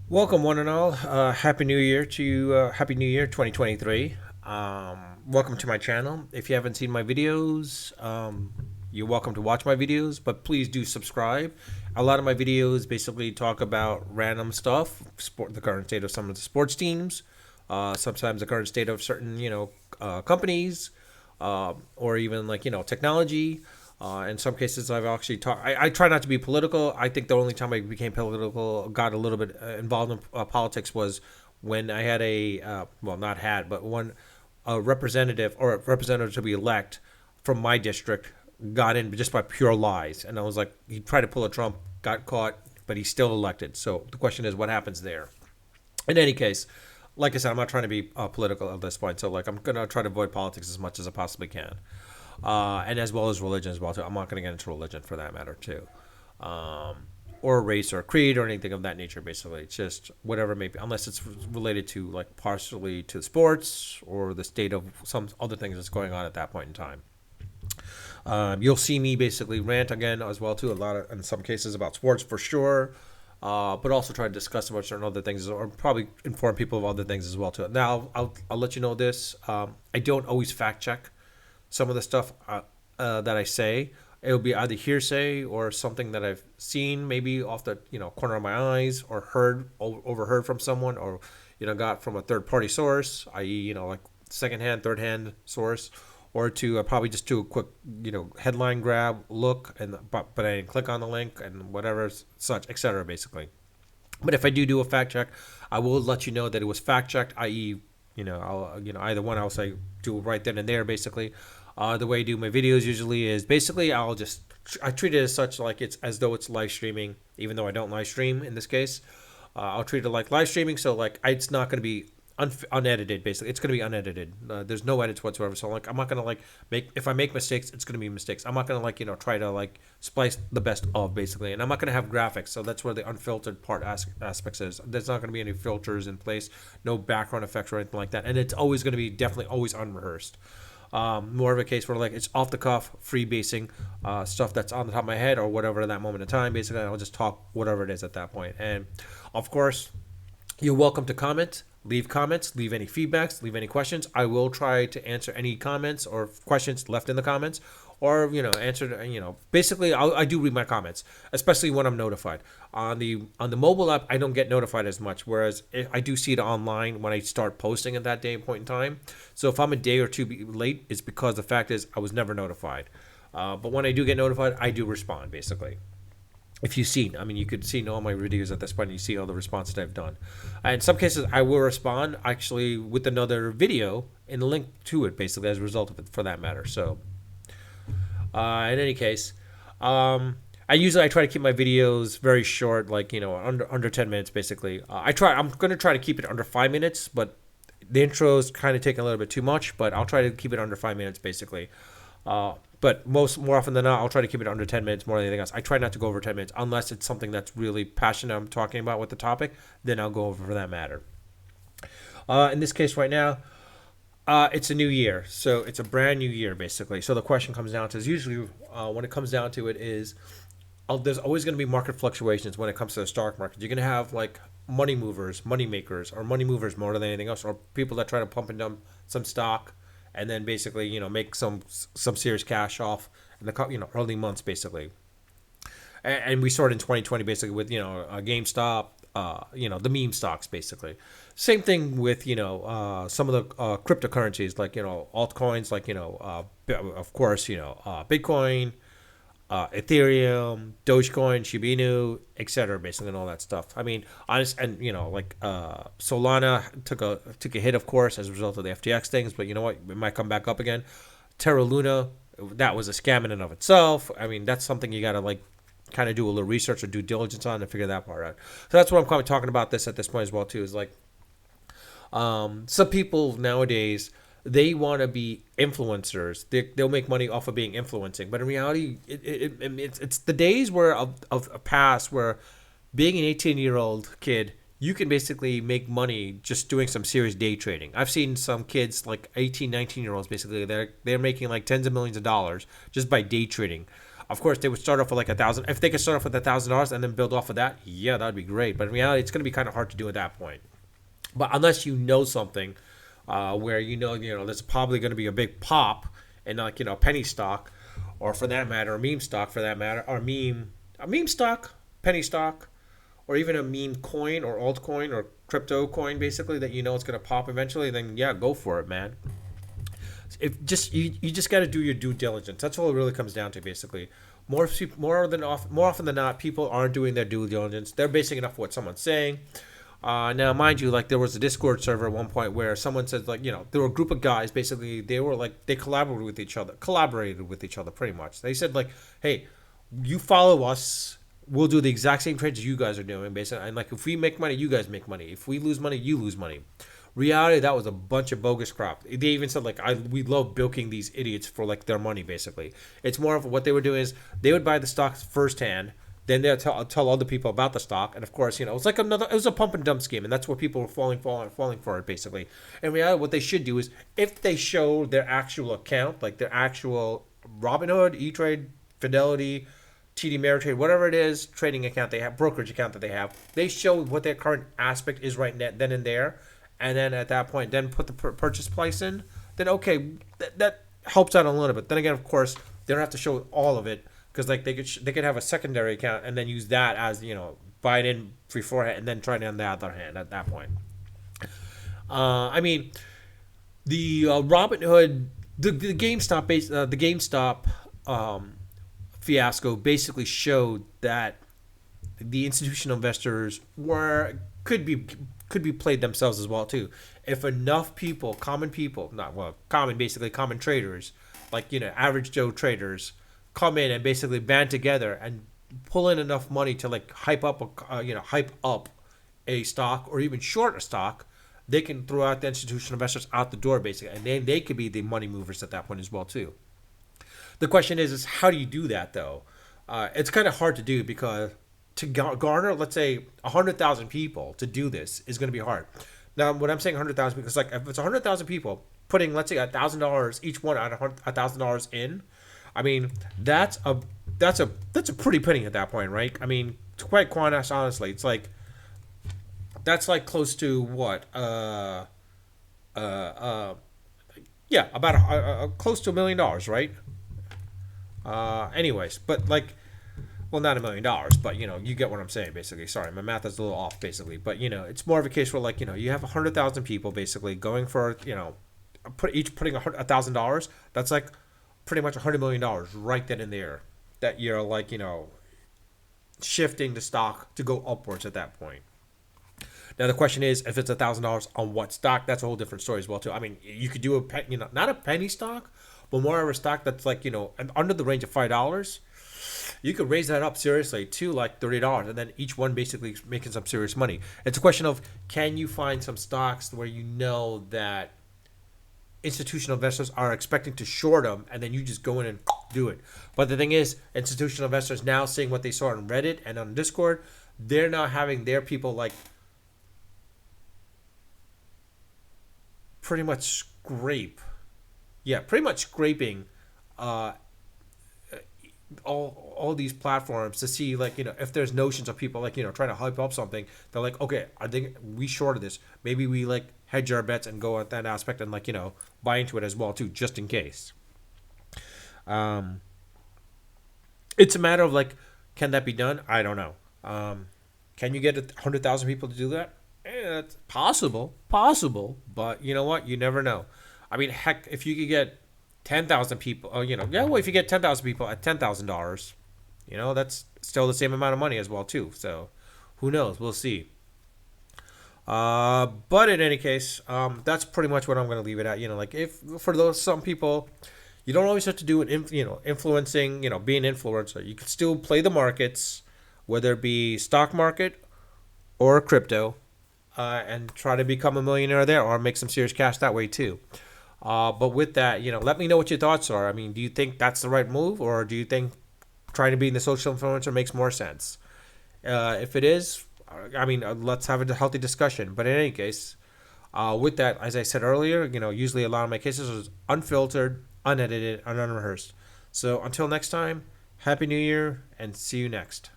Welcome, one and all. Happy New Year to you. Happy New Year 2023. Welcome to my channel. If you haven't seen my videos, you're welcome to watch my videos, but please do subscribe. A lot of my videos basically talk about random stuff, the current state of some of the sports teams, sometimes the current state of certain, companies, or even like, technology. In some cases, I've actually talked. I try not to be political. I think the only time I became political, got a little bit involved in politics, was when I had well, not had, but one a representative or a representative to be elect from my district got in just by pure lies. And I was like, he tried to pull a Trump, got caught, but he's still elected. So the question is, what happens there? In any case, like I said, I'm not trying to be political at this point. So like, I'm gonna try to avoid politics as much as I possibly can, and as well as religion as well too. I'm not gonna get into religion for that matter too, or race or creed or anything of that nature. Basically, it's just whatever it may be, unless it's related to like partially to sports or the state of some other things that's going on at that point in time. You'll see me basically rant again as well too. A lot of, in some cases, about sports for sure, but also try to discuss about certain other things or probably inform people of other things as well too. Now I'll let you know this. I don't always fact check some of the stuff that I say. It'll be either hearsay or something that I've seen maybe off the corner of my eyes or heard overheard from someone or got from a third party source, i.e. like secondhand, third hand source, or to probably just do a quick headline grab look and but I didn't click on the link and whatever such etc. Basically, but if I do a fact check, I will let you know that it was fact checked, i.e., I'll either one I'll say do it right then and there basically. The way I do my videos usually is basically I treat it as such like it's as though it's live streaming, even though I don't live stream in this case. I'll treat it like live streaming, so like it's not going to be unedited. Basically, it's going to be unedited. There's no edits whatsoever. So like I'm not going to like make if I make mistakes, it's going to be mistakes. I'm not going to like try to like splice the best of basically, and I'm not going to have graphics. So that's where the unfiltered part aspects is. There's not going to be any filters in place, no background effects or anything like that, and it's always going to be definitely always unrehearsed. More of a case where like it's off the cuff, free basing stuff that's on the top of my head or whatever at that moment in time. Basically, I'll just talk whatever it is at that point. And of course, you're welcome to comments, leave any feedbacks, leave any questions. I will try to answer any comments or questions left in the comments, or answer. Basically, I do read my comments, especially when I'm notified. On the mobile app, I don't get notified as much, whereas I do see it online when I start posting at that day point in time. So if I'm a day or two late, it's because the fact is I was never notified. But when I do get notified, I do respond basically. If you see, I mean, you could see all my videos at this point. And you see all the responses that I've done. In some cases, I will respond actually with another video and a link to it, basically as a result of it, for that matter. So, in any case, I try to keep my videos very short, like under 10 minutes, basically. I'm gonna try to keep it under 5 minutes, but the intros kind of take a little bit too much. But I'll try to keep it under 5 minutes, basically. But more often than not, I'll try to keep it under 10 minutes more than anything else. I try not to go over 10 minutes unless it's something that's really passionate I'm talking about with the topic. Then I'll go over for that matter. In this case right now, it's a new year. So it's a brand new year, basically. So the question comes down to is usually when it comes down to it is there's always going to be market fluctuations when it comes to the stock market. You're going to have like money movers, money makers, or money movers more than anything else, or people that try to pump and dump some stock and then basically make some serious cash off in the early months basically. And we saw it in 2020 basically with GameStop, the meme stocks basically. Same thing with some of the cryptocurrencies like altcoins like of course Bitcoin, Ethereum, Dogecoin, Shiba Inu, etc. Basically, and all that stuff. I mean, honest, and like Solana took a hit, of course, as a result of the FTX things. But you know what? It might come back up again. Terra Luna, that was a scam in and of itself. I mean, that's something you gotta like kind of do a little research or due diligence on to figure that part out. So that's what I'm kind of talking about this at this point as well too. Is like some people nowadays they want to be influencers. They'll make money off of being influencing, but in reality, it's the days where of a past where being an 18-year-old kid, you can basically make money just doing some serious day trading. I've seen some kids like 18, 19-year-olds basically they're making like tens of millions of dollars just by day trading. Of course, they would start off with like 1,000. If they could start off with $1,000 and then build off of that, yeah, that'd be great. But in reality, it's going to be kind of hard to do at that point. But unless you know something, where there's probably going to be a big pop in like penny stock, or for that matter, a meme stock for that matter, or a meme stock, penny stock, or even a meme coin or altcoin or crypto coin, basically that it's going to pop eventually, then yeah, go for it, man. If just you just got to do your due diligence. That's all it really comes down to, basically. More often than not, people aren't doing their due diligence. They're basing it off what someone's saying. Now, mind you, like there was a Discord server at one point where someone said, like, there were a group of guys. Basically, they collaborated with each other pretty much. They said like, hey, you follow us, we'll do the exact same trades you guys are doing, basically. And like, if we make money, you guys make money. If we lose money, you lose money. Reality, that was a bunch of bogus crap. They even said like, we love bilking these idiots for like their money. Basically, it's more of what they were doing is they would buy the stocks firsthand. Then they'll tell other people about the stock, and of course, it's like it was a pump and dump scheme, and that's what people were falling for it, basically. In reality, what they should do is, if they show their actual account, like their actual Robinhood, E-Trade, Fidelity, TD Ameritrade, whatever it is, trading account they have, brokerage account that they show what their current aspect is right then and there, and then at that point, then put the purchase price in, then okay, that helps out a little bit. Then again, of course, they don't have to show all of it. Because like they could have a secondary account and then use that as buy it in beforehand and then try it on the other hand at that point. I mean, the Robinhood, the GameStop fiasco basically showed that the institutional investors could be played themselves as well too. If enough people, common traders, like average Joe traders, come in and basically band together and pull in enough money to like hype up a stock or even short a stock, they can throw out the institutional investors out the door, basically, and then they could be the money movers at that point as well too. The question is how do you do that though? It's kind of hard to do because to garner, let's say 100,000 people to do this is going to be hard. Now, when I'm saying 100,000, because like if it's 100,000 people putting, let's say, $1,000 each one at $1,000 in, I mean, that's a pretty penny at that point, right? I mean, quite honestly, it's like that's like close to what? Yeah, about close to $1 million, right? Anyways, but like, well, not $1 million, but you get what I'm saying, basically. Sorry, my math is a little off, basically, but it's more of a case where like you have 100,000 people basically going for putting $1,000. That's like pretty much $100 million right then and there that you're like shifting the stock to go upwards at that point. Now the question is, if it's $1,000 on what stock, that's a whole different story as well too. I mean, you could do not a penny stock, but more of a stock that's like under the range of $5. You could raise that up seriously to like $30, and then each one basically making some serious money. It's a question of, can you find some stocks where that institutional investors are expecting to short them, and then you just go in and do it. But the thing is, institutional investors now seeing what they saw on Reddit and on Discord, they're now having their people like pretty much scraping all these platforms to see like if there's notions of people like trying to hype up something. They're like, okay, I think we shorted this, maybe we like hedge our bets and go at that aspect and like buy into it as well too, just in case. It's a matter of like, can that be done? I don't know. Can you get 100,000 people to do that? It's possible, but you know what, you never know. I mean, heck, if you could get 10,000 people, if you get 10,000 people at $10,000, that's still the same amount of money as well too. So who knows? We'll see. But in any case, that's pretty much what I'm going to leave it at. Like if for some people, you don't always have to do it, influencing, being an influencer. You can still play the markets, whether it be stock market or crypto, and try to become a millionaire there or make some serious cash that way too. But with that, let me know what your thoughts are. I mean, do you think that's the right move, or do you think trying to be in the social influencer makes more sense? If it is, I mean, let's have a healthy discussion. But in any case, with that, as I said earlier, usually a lot of my cases is unfiltered, unedited, and unrehearsed. So until next time, Happy New Year, and see you next.